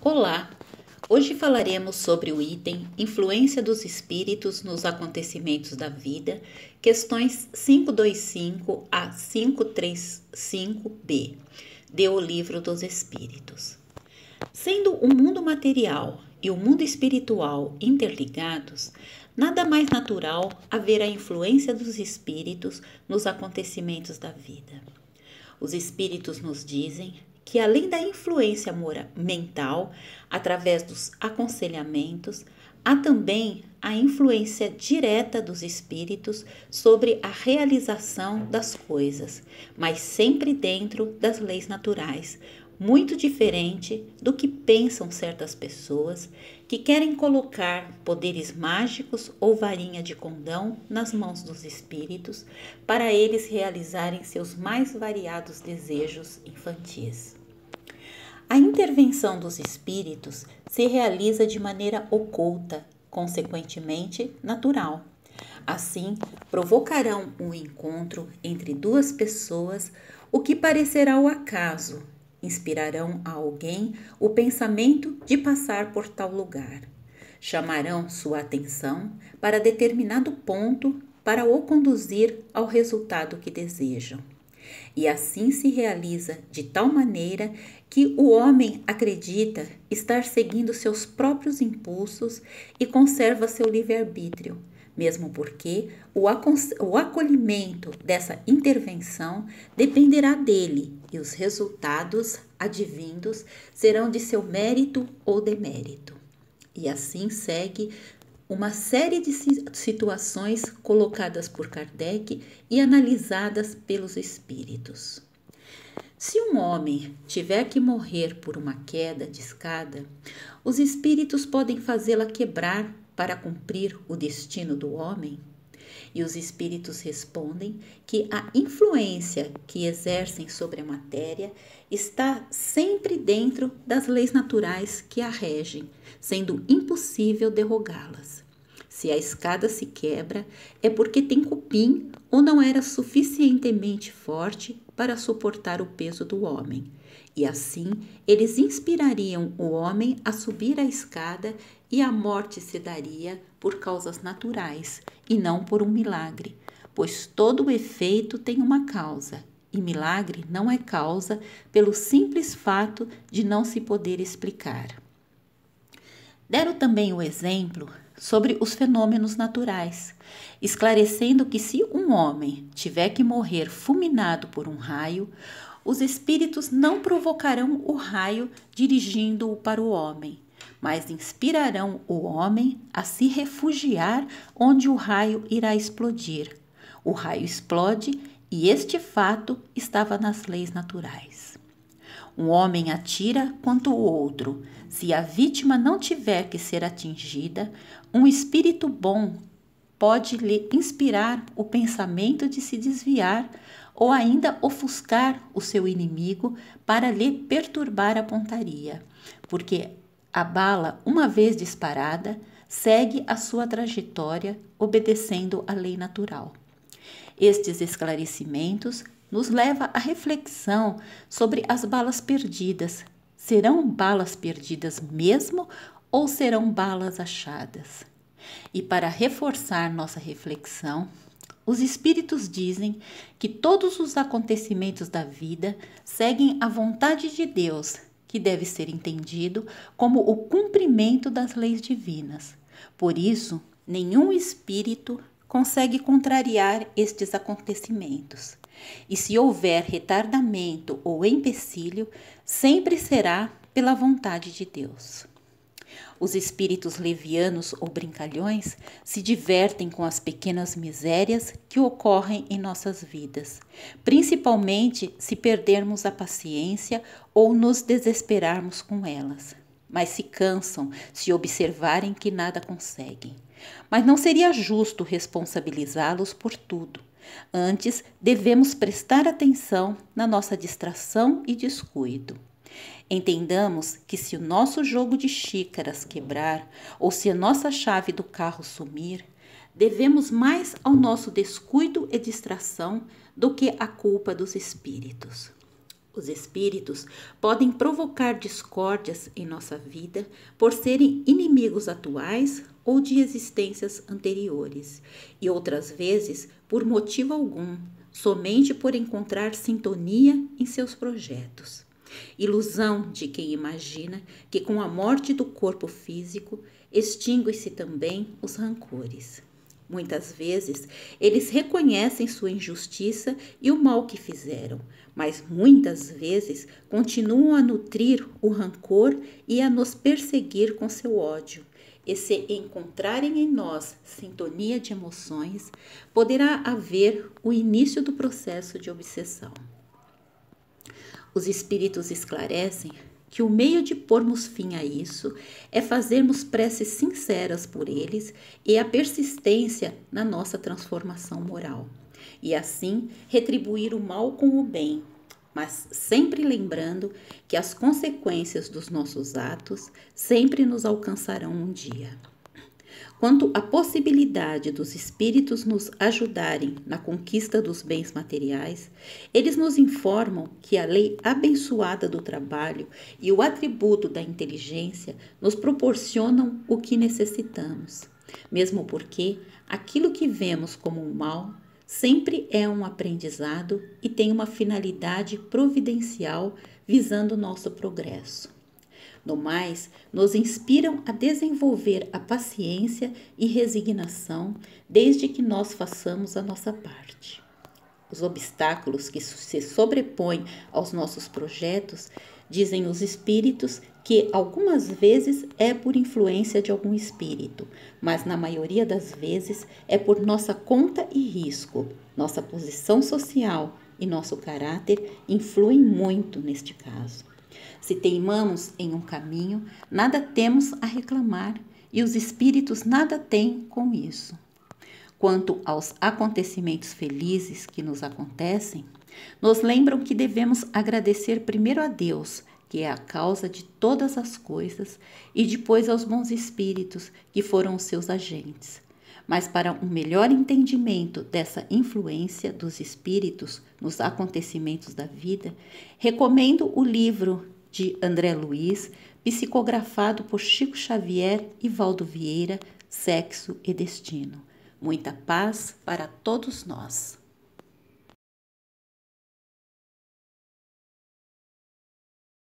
Olá! Hoje falaremos sobre o item Influência dos Espíritos nos Acontecimentos da Vida, questões 525 a 535b, de O Livro dos Espíritos. Sendo o mundo material e o mundo espiritual interligados, nada mais natural haver a influência dos espíritos nos acontecimentos da vida. Os espíritos nos dizem que, além da influência mental, através dos aconselhamentos, há também a influência direta dos espíritos sobre a realização das coisas, mas sempre dentro das leis naturais, muito diferente do que pensam certas pessoas que querem colocar poderes mágicos ou varinha de condão nas mãos dos espíritos para eles realizarem seus mais variados desejos infantis. A intervenção dos espíritos se realiza de maneira oculta, consequentemente natural. Assim, provocarão um encontro entre duas pessoas, o que parecerá o acaso. Inspirarão a alguém o pensamento de passar por tal lugar. Chamarão sua atenção para determinado ponto para o conduzir ao resultado que desejam. E assim se realiza de tal maneira que o homem acredita estar seguindo seus próprios impulsos e conserva seu livre-arbítrio, mesmo porque o acolhimento dessa intervenção dependerá dele e os resultados advindos serão de seu mérito ou demérito. E assim segue uma série de situações colocadas por Kardec e analisadas pelos espíritos. Se um homem tiver que morrer por uma queda de escada, os espíritos podem fazê-la quebrar para cumprir o destino do homem? E os espíritos respondem que a influência que exercem sobre a matéria está sempre dentro das leis naturais que a regem, sendo impossível derrogá-las. Se a escada se quebra, é porque tem cupim ou não era suficientemente forte para suportar o peso do homem. E assim, eles inspirariam o homem a subir a escada e a morte se daria por causas naturais e não por um milagre, pois todo o efeito tem uma causa, e milagre não é causa pelo simples fato de não se poder explicar. Deram também o exemplo sobre os fenômenos naturais, esclarecendo que se um homem tiver que morrer fulminado por um raio, os espíritos não provocarão o raio dirigindo-o para o homem, mas inspirarão o homem a se refugiar onde o raio irá explodir. O raio explode e este fato estava nas leis naturais. Um homem atira quanto o outro. Se a vítima não tiver que ser atingida, um espírito bom pode lhe inspirar o pensamento de se desviar ou ainda ofuscar o seu inimigo para lhe perturbar a pontaria, porque a bala, uma vez disparada, segue a sua trajetória obedecendo à lei natural. Estes esclarecimentos nos leva à reflexão sobre as balas perdidas. Serão balas perdidas mesmo ou serão balas achadas? E para reforçar nossa reflexão, os espíritos dizem que todos os acontecimentos da vida seguem a vontade de Deus, que deve ser entendido como o cumprimento das leis divinas. Por isso, nenhum espírito consegue contrariar estes acontecimentos. E se houver retardamento ou empecilho, sempre será pela vontade de Deus. Os espíritos levianos ou brincalhões se divertem com as pequenas misérias que ocorrem em nossas vidas, principalmente se perdermos a paciência ou nos desesperarmos com elas. Mas se cansam se observarem que nada conseguem. Mas não seria justo responsabilizá-los por tudo. Antes, devemos prestar atenção na nossa distração e descuido. Entendamos que se o nosso jogo de xícaras quebrar ou se a nossa chave do carro sumir, devemos mais ao nosso descuido e distração do que à culpa dos espíritos. Os espíritos podem provocar discórdias em nossa vida por serem inimigos atuais ou de existências anteriores, e outras vezes por motivo algum, somente por encontrar sintonia em seus projetos. Ilusão de quem imagina que com a morte do corpo físico extingue-se também os rancores. Muitas vezes, eles reconhecem sua injustiça e o mal que fizeram, mas muitas vezes continuam a nutrir o rancor e a nos perseguir com seu ódio. E se encontrarem em nós sintonia de emoções, poderá haver o início do processo de obsessão. Os espíritos esclarecem que o meio de pormos fim a isso é fazermos preces sinceras por eles e a persistência na nossa transformação moral, e assim retribuir o mal com o bem, mas sempre lembrando que as consequências dos nossos atos sempre nos alcançarão um dia. Quanto à possibilidade dos espíritos nos ajudarem na conquista dos bens materiais, eles nos informam que a lei abençoada do trabalho e o atributo da inteligência nos proporcionam o que necessitamos, mesmo porque aquilo que vemos como um mal sempre é um aprendizado e tem uma finalidade providencial visando nosso progresso. No mais, nos inspiram a desenvolver a paciência e resignação desde que nós façamos a nossa parte. Os obstáculos que se sobrepõem aos nossos projetos, dizem os espíritos que algumas vezes é por influência de algum espírito, mas na maioria das vezes é por nossa conta e risco. Nossa posição social e nosso caráter influem muito neste caso. Se teimamos em um caminho, nada temos a reclamar e os espíritos nada têm com isso. Quanto aos acontecimentos felizes que nos acontecem, nos lembram que devemos agradecer primeiro a Deus, que é a causa de todas as coisas, e depois aos bons espíritos, que foram os seus agentes. Mas para um melhor entendimento dessa influência dos espíritos nos acontecimentos da vida, recomendo o livro de André Luiz, psicografado por Chico Xavier e Valdo Vieira, Sexo e Destino. Muita paz para todos nós.